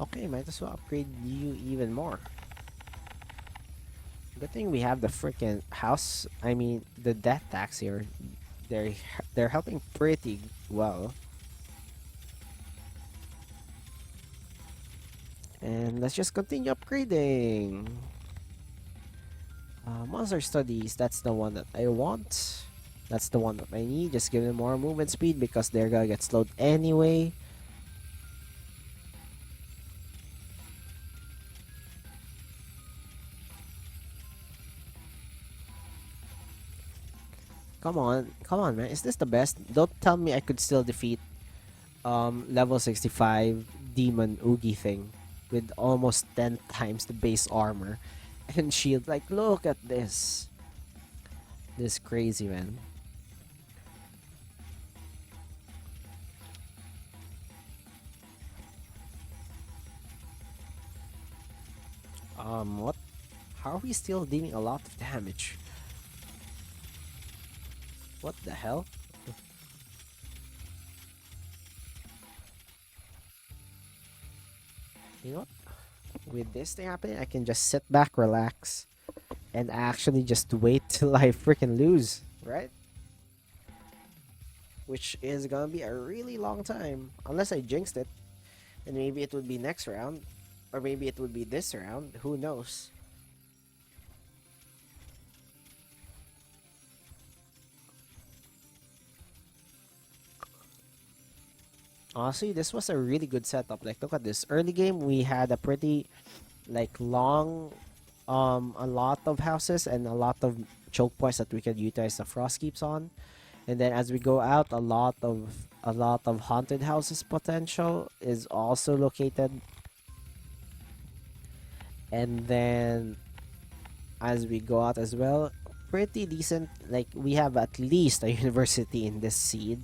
Okay, might as well upgrade you even more. Good thing we have the freaking house. I mean, the death tax here. They're they're helping pretty well. And let's just continue upgrading. Monster studies. That's the one that I want. That's the one that I need. Just give them more movement speed because they're gonna get slowed anyway. Come on, man. Is this the best? Don't tell me I could still defeat level 65 demon Oogie thing with almost 10 times the base armor and shield. Like, look at this. This crazy, man. What? How are we still dealing a lot of damage? What the hell? You know what? With this thing happening, I can just sit back, relax, and actually just wait till I freaking lose, right? Which is gonna be a really long time, unless I jinxed it. And maybe it would be next round, or maybe it would be this round. Who knows? Honestly, this was a really good setup. Like, look at this. Early game, we had a pretty, like, long, a lot of houses and a lot of choke points that we could utilize the frost keeps on. And then as we go out, a lot of haunted houses potential is also located. And then as we go out as well, pretty decent. Like, we have at least a university in this seed,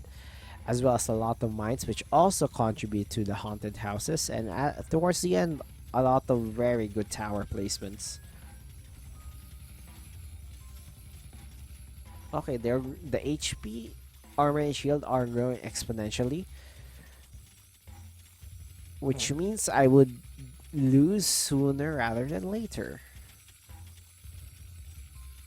as well as a lot of mines, which also contribute to the haunted houses. And towards the end, a lot of very good tower placements. Okay, the HP, armor, and shield are growing exponentially, which means I would lose sooner rather than later.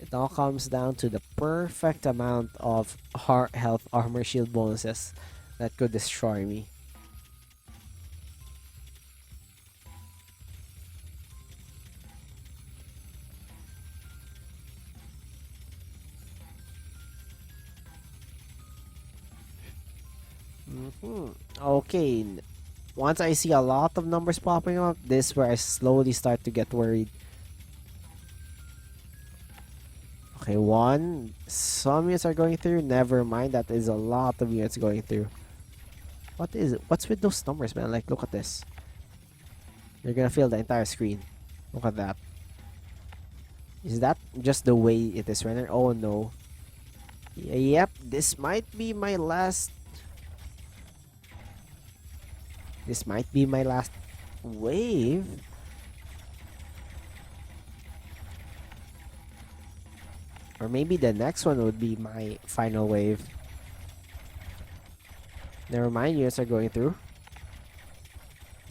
It all comes down to the perfect amount of heart, health, armor, shield bonuses that could destroy me. Okay, once I see a lot of numbers popping up, this is where I slowly start to get worried. Okay, one. Some units are going through. Never mind, that is a lot of units going through. What is it? What's with those numbers, man? Like, look at this. You're gonna fill the entire screen. Look at that. Is that just the way it is rendered? Oh no. Yep, this might be my last. This might be my last wave. Or maybe the next one would be my final wave. Never mind, units are going through.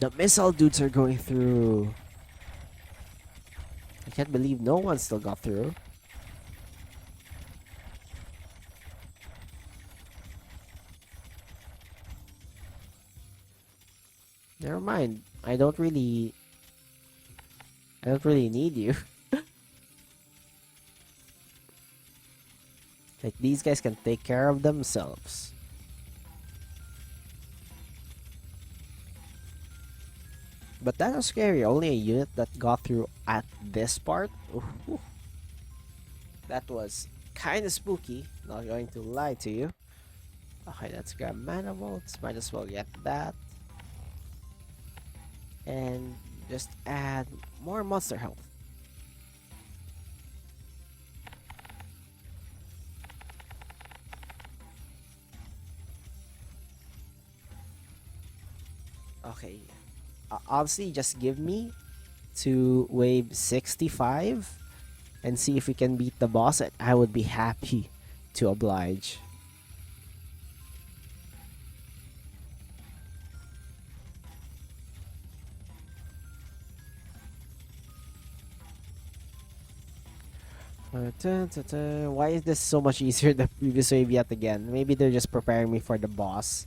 The missile dudes are going through. I can't believe no one still got through. Never mind. I don't really need you. Like, these guys can take care of themselves. But that was scary. Only a unit that got through at this part. Ooh, that was kind of spooky. Not going to lie to you. Okay, let's grab mana vaults. Might as well get that. And just add more monster health. Okay. Honestly, just give me to wave 65 and see if we can beat the boss, and I would be happy to oblige. Why is this so much easier than the previous wave yet again? Maybe they're just preparing me for the boss.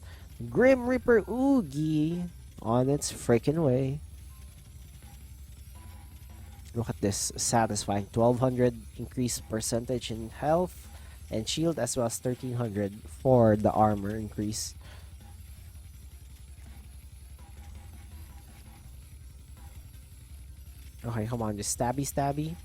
Grim Reaper Oogie on its freaking way. Look at this, satisfying. 1200 increased percentage in health and shield, as well as 1300 for the armor increase. Okay, come on, just stabby stabby.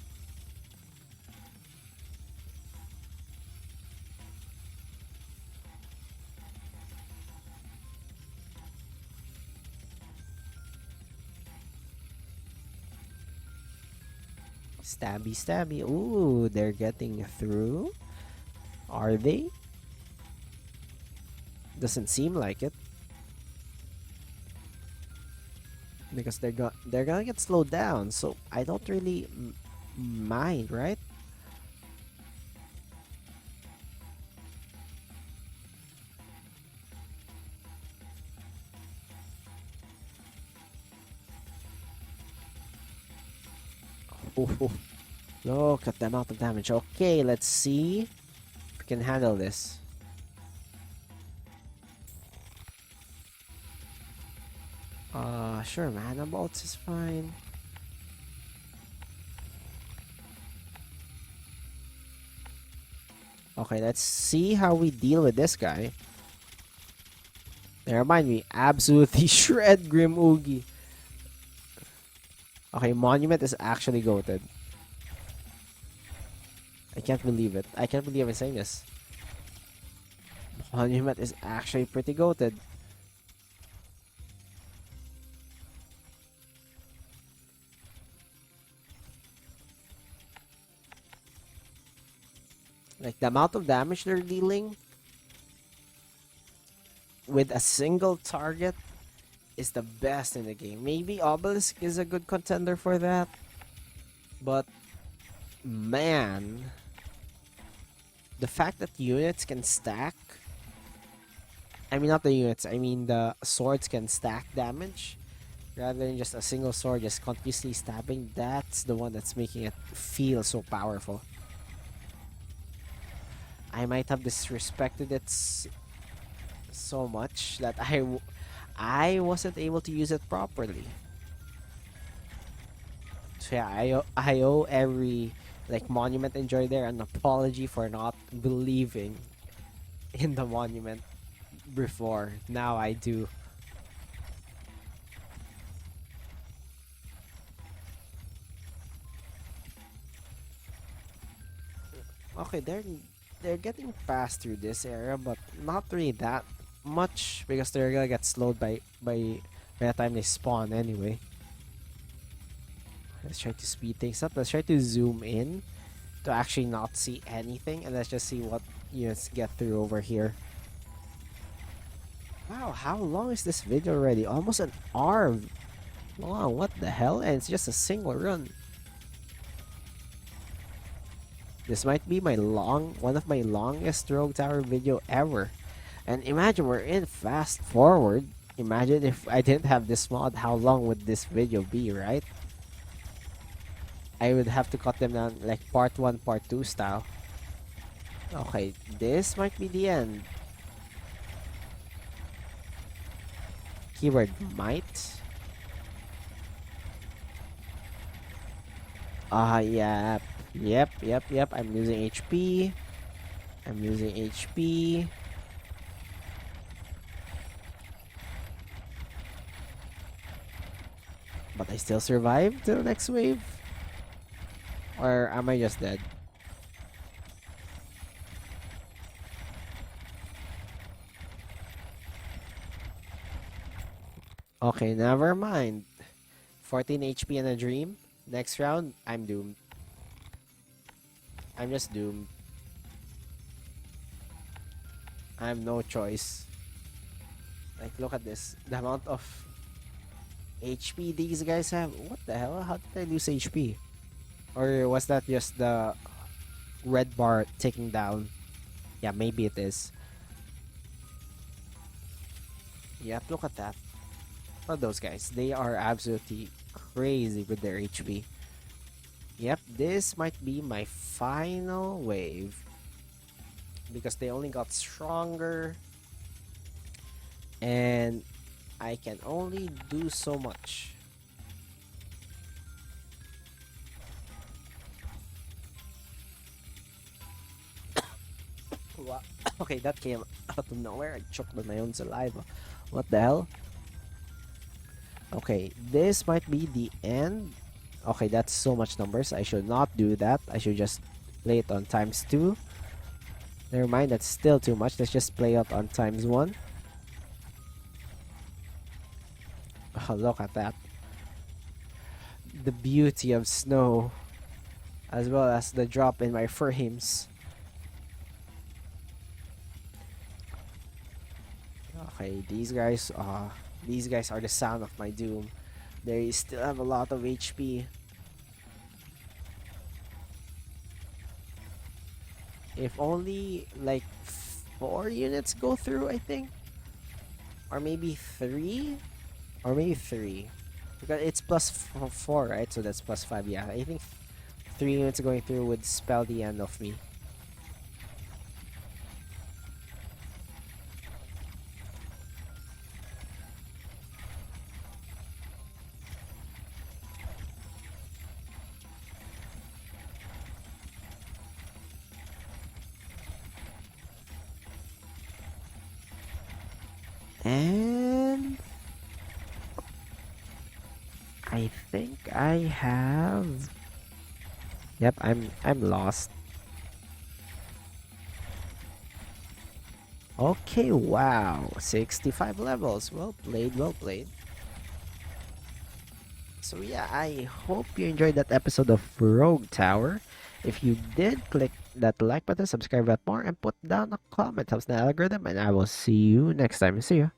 Stabby stabby. Ooh, they're getting through. Are they? Doesn't seem like it. Because they're gonna get slowed down, so I don't really mind, right? Oh, look at the amount of damage. Okay, let's see if we can handle this. Sure, mana bolts is fine. Okay, let's see how we deal with this guy. They remind me, absolutely shred Grim Oogie. Okay, Monument is actually goated. I can't believe it. I can't believe I'm saying this. Monument is actually pretty goated. Like, the amount of damage they're dealing with a single target is the best in the game. Maybe Obelisk is a good contender for that. But, man, the fact that units can stack, I mean, not the units, I mean the swords can stack damage rather than just a single sword just continuously stabbing, that's the one that's making it feel so powerful. I might have disrespected it so much that I wasn't able to use it properly. So yeah, I owe every like monument enjoy there an apology for not believing in the monument before. Now I do. Okay, they're getting past through this area, but not really that much because they're gonna get slowed by the time they spawn anyway. Let's try to speed things up. Let's try to zoom in to actually not see anything, and let's just see what units get through over here. Wow, how long is this video already? Almost an hour long. What the hell? And it's just a single run. This might be one of my longest Rogue Tower video ever. And imagine we're in fast forward. Imagine if I didn't have this mod, how long would this video be, right? I would have to cut them down like part 1, part 2 style. Okay, this might be the end. Keyword might. Yeah. Yep. I'm losing HP. I'm losing HP. But I still survive till next wave? Or am I just dead? Okay, never mind. 14 HP and a dream. Next round, I'm doomed. I'm just doomed. I have no choice. Like, look at this. The amount of HP these guys have. What the hell? How did I lose HP? Or was that just the red bar ticking down? Yeah, maybe it is. Yep, look at that. Look at those guys. They are absolutely crazy with their HP. Yep, this might be my final wave. Because they only got stronger. And I can only do so much. Okay, that came out of nowhere. I choked on my own saliva. What the hell? Okay, this might be the end. Okay, that's so much numbers. I should not do that. I should just play it on times 2. Never mind, that's still too much. Let's just play it on times 1. Oh, look at that. The beauty of snow, as well as the drop in my frames. Okay, these guys are the sound of my doom. They still have a lot of HP. If only like 4 units go through, I think. Or maybe 3? Or maybe 3. Because it's plus 4, right? So that's plus 5. Yeah, I think 3 units going through would spell the end of me. And I think I have. Yep, I'm lost. Okay, wow. 65 levels. Well played, well played. So yeah, I hope you enjoyed that episode of Rogue Tower. If you did, click that like button, subscribe that more, and put down a comment. Helps the algorithm, and I will see you next time. See ya.